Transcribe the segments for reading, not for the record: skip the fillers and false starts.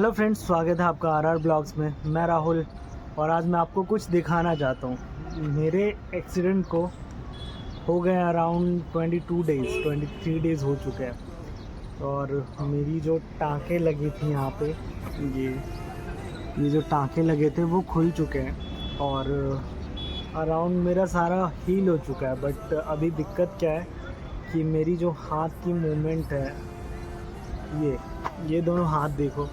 Hello friends, स्वागत है आपका आरआर ब्लॉग्स में। मैं राहुल और आज मैं आपको कुछ दिखाना चाहता हूँ। मेरे एक्सीडेंट को हो गए अराउंड 23 डेज़ हो चुके हैं और मेरी जो टाँकें लगी थी यहाँ पे, ये जो टाँकें लगे थे वो खुल चुके हैं और अराउंड मेरा सारा हील हो चुका है। बट अभी दिक्कत क्या है कि मेरी जो हाथ की मूवमेंट है, ये दोनों हाथ देखो,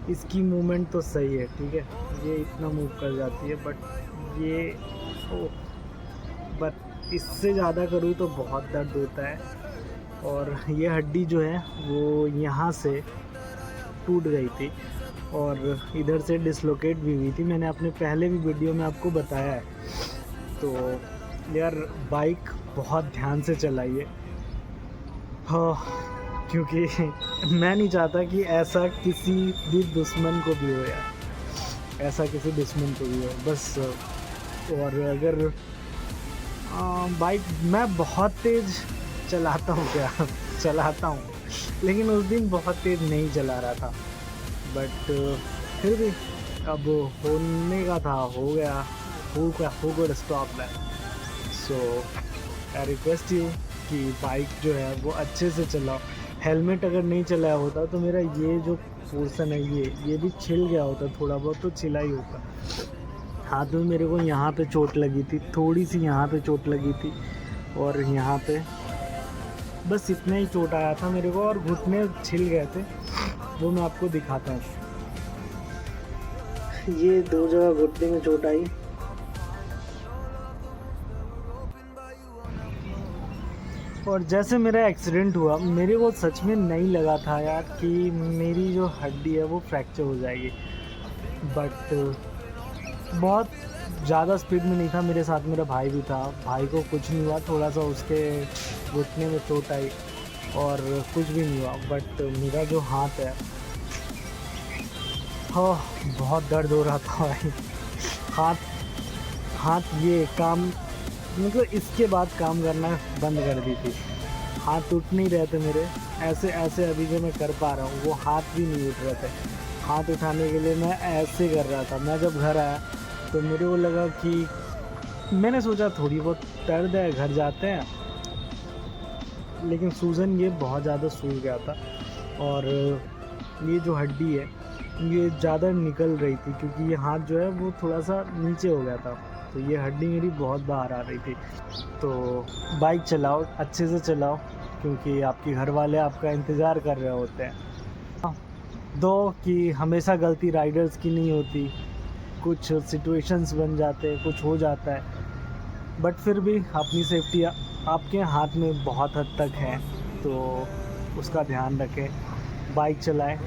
इसकी मूवमेंट तो सही है, ठीक है, ये इतना मूव कर जाती है। बट इससे ज़्यादा करूँ तो बहुत दर्द होता है। और ये हड्डी जो है वो यहाँ से टूट गई थी और इधर से डिसलोकेट भी हुई थी। मैंने अपने पहले भी वीडियो में आपको बताया है। तो यार, बाइक बहुत ध्यान से चलाइए, हाँ, क्योंकि मैं नहीं चाहता कि ऐसा किसी भी दुश्मन को भी हो, यार ऐसा किसी दुश्मन को भी हो बस। और अगर बाइक मैं बहुत तेज़ चलाता हूँ, क्या चलाता हूँ, लेकिन उस दिन बहुत तेज़ नहीं चला रहा था। बट फिर भी अब होने का था, हो गया, हो good stop that. So I request you कि बाइक जो है वो अच्छे से चलाओ। हेलमेट अगर नहीं चलाया होता तो मेरा ये जो पोर्सन है ये भी छिल गया होता, थोड़ा बहुत तो छिला ही होता। हाथ में मेरे को यहाँ पे चोट लगी थी, थोड़ी सी यहाँ पे चोट लगी थी और यहाँ पे बस इतना ही चोट आया था मेरे को, और घुटने छिल गए थे। वो मैं आपको दिखाता हूँ। ये 2 जगह घुटने में चोट आई और जैसे मेरा एक्सीडेंट हुआ मेरे को सच में नहीं लगा था यार कि मेरी जो हड्डी है वो फ्रैक्चर हो जाएगी। बट बहुत ज़्यादा स्पीड में नहीं था, मेरे साथ मेरा भाई भी था। भाई को कुछ नहीं हुआ, थोड़ा सा उसके घुटने में चोट आई और कुछ भी नहीं हुआ। बट मेरा जो हाथ है, हाँ, बहुत दर्द हो रहा था भाई। हाथ ये काम, मतलब इसके बाद काम करना बंद कर दी थी। हाथ उठ नहीं रहे थे मेरे, ऐसे ऐसे अभी जो मैं कर पा रहा हूँ वो हाथ भी नहीं उठ रहे थे। हाथ उठाने के लिए मैं ऐसे कर रहा था। मैं जब घर आया तो मेरे को लगा कि मैंने सोचा थोड़ी बहुत दर्द है, घर जाते हैं, लेकिन सूजन ये बहुत ज़्यादा सूज गया था और ये जो हड्डी है ये ज़्यादा निकल रही थी क्योंकि ये हाथ जो है वो थोड़ा सा नीचे हो गया था, तो ये हड्डी मेरी बहुत बाहर आ रही थी। तो बाइक चलाओ, अच्छे से चलाओ, क्योंकि आपके घर वाले आपका इंतज़ार कर रहे होते हैं। दो कि हमेशा गलती राइडर्स की नहीं होती, कुछ सिचुएशंस बन जाते हैं, कुछ हो जाता है, बट फिर भी अपनी सेफ्टी आपके हाथ में बहुत हद तक है, तो उसका ध्यान रखें। बाइक चलाएं,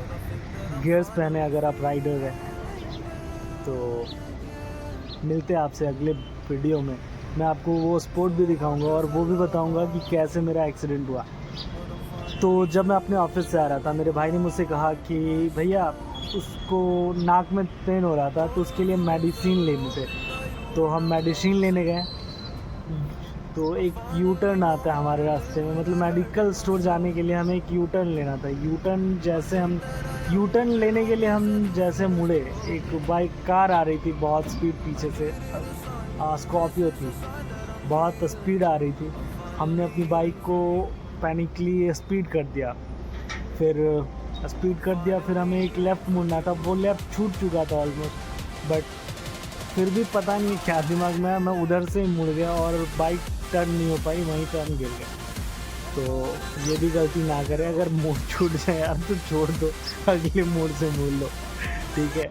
गियर्स पहने अगर आप राइडर हैं। तो मिलते हैं आपसे अगले वीडियो में। मैं आपको वो स्पॉट भी दिखाऊंगा और वो भी बताऊंगा कि कैसे मेरा एक्सीडेंट हुआ। तो जब मैं अपने ऑफिस से आ रहा था, मेरे भाई ने मुझसे कहा कि भैया उसको नाक में पेन हो रहा था तो उसके लिए मेडिसिन लेने थे। तो हम मेडिसिन लेने गए। तो एक यू टर्न आता है हमारे रास्ते में, मतलब मेडिकल स्टोर जाने के लिए हमें एक यू टर्न लेना था। यू टर्न लेने के लिए हम जैसे मुड़े, एक बाइक कार आ रही थी बहुत स्पीड पीछे से, स्कॉर्पियो थी, बहुत स्पीड आ रही थी। हमने अपनी बाइक को पैनिकली स्पीड कर दिया, फिर हमें एक लेफ़्ट मुड़ना था, वो लेफ़्ट छूट चुका था ऑलमोस्ट। बट फिर भी पता नहीं क्या दिमाग में है, मैं उधर से ही मुड़ गया और बाइक टर्न नहीं हो पाई, वहीं पे हम गिर गए। तो ये भी गलती ना करें, अगर मोड़ छूट जाए यार तो छोड़ दो, अगले मोड़ से मोड़ लो, ठीक है।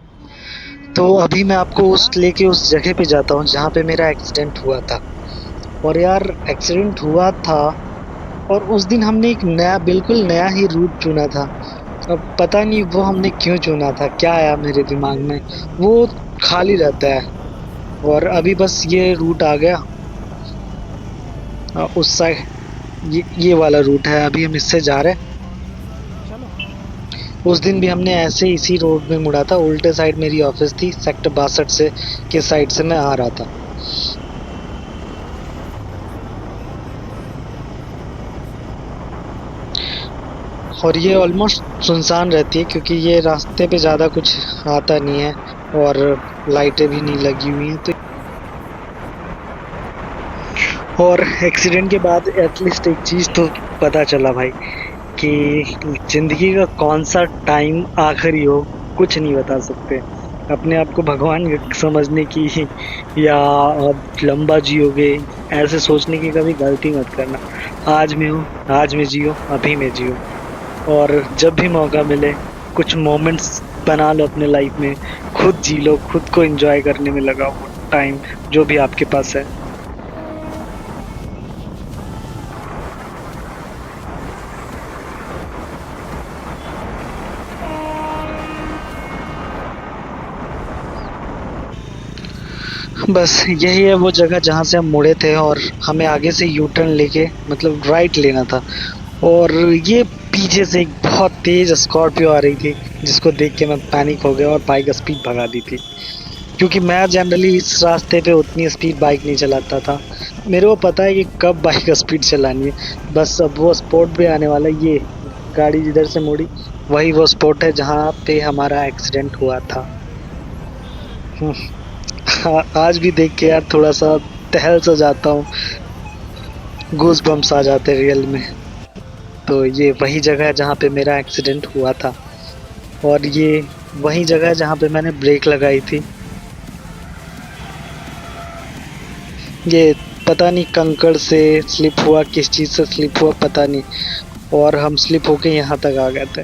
तो अभी मैं आपको लेके उस जगह पे जाता हूँ जहाँ पे मेरा एक्सीडेंट हुआ था। और यार, एक्सीडेंट हुआ था और उस दिन हमने एक बिल्कुल नया ही रूट चुना था। अब पता नहीं वो हमने क्यों चुना था, क्या आया मेरे दिमाग में, वो खाली रहता है। और अभी बस ये रूट आ गया, उस साइड ये वाला रूट है, अभी हम इससे जा रहे हैं। चलो, उस दिन भी हमने ऐसे इसी रोड में मुड़ा था, उल्टे साइड मेरी ऑफिस थी, सेक्टर 62 से के साइड से मैं आ रहा था। और ये ऑलमोस्ट सुनसान रहती है क्योंकि ये रास्ते पे ज़्यादा कुछ आता नहीं है और लाइटें भी नहीं लगी हुई हैं तो और एक्सीडेंट के बाद एटलीस्ट एक चीज़ तो पता चला भाई कि ज़िंदगी का कौन सा टाइम आखिरी हो कुछ नहीं बता सकते। अपने आप को भगवान समझने की या आप लंबा जियोगे ऐसे सोचने की कभी गलती मत करना। आज में हो, आज में जियो, अभी में जियो और जब भी मौका मिले कुछ मोमेंट्स बना लो अपने लाइफ में, खुद जी लो, खुद को एंजॉय करने में लगाओ टाइम जो भी आपके पास है। बस यही है वो जगह जहाँ से हम मुड़े थे और हमें आगे से यू टर्न लेके मतलब राइट लेना था और ये पीछे से एक बहुत तेज स्कॉर्पियो आ रही थी जिसको देख के मैं पैनिक हो गया और बाइक स्पीड भगा दी थी क्योंकि मैं जनरली इस रास्ते पे उतनी स्पीड बाइक नहीं चलाता था। मेरे को पता है कि कब बाइक स्पीड चलानी है। बस अब वो स्पॉट पे आने वाला है, ये गाड़ी जिधर से मुड़ी वही वो स्पॉट है जहाँ पे हमारा एक्सीडेंट हुआ था। हम्म, हाँ, आज भी देख के यार थोड़ा सा तहल सा जाता हूँ, गूज बम्स आ जाते हैं रियल में। तो ये वही जगह है जहाँ पे मेरा एक्सीडेंट हुआ था और ये वही जगह है जहाँ पे मैंने ब्रेक लगाई थी। ये पता नहीं कंकड़ से स्लिप हुआ, किस चीज़ से स्लिप हुआ पता नहीं और हम स्लिप होके यहाँ तक आ गए थे।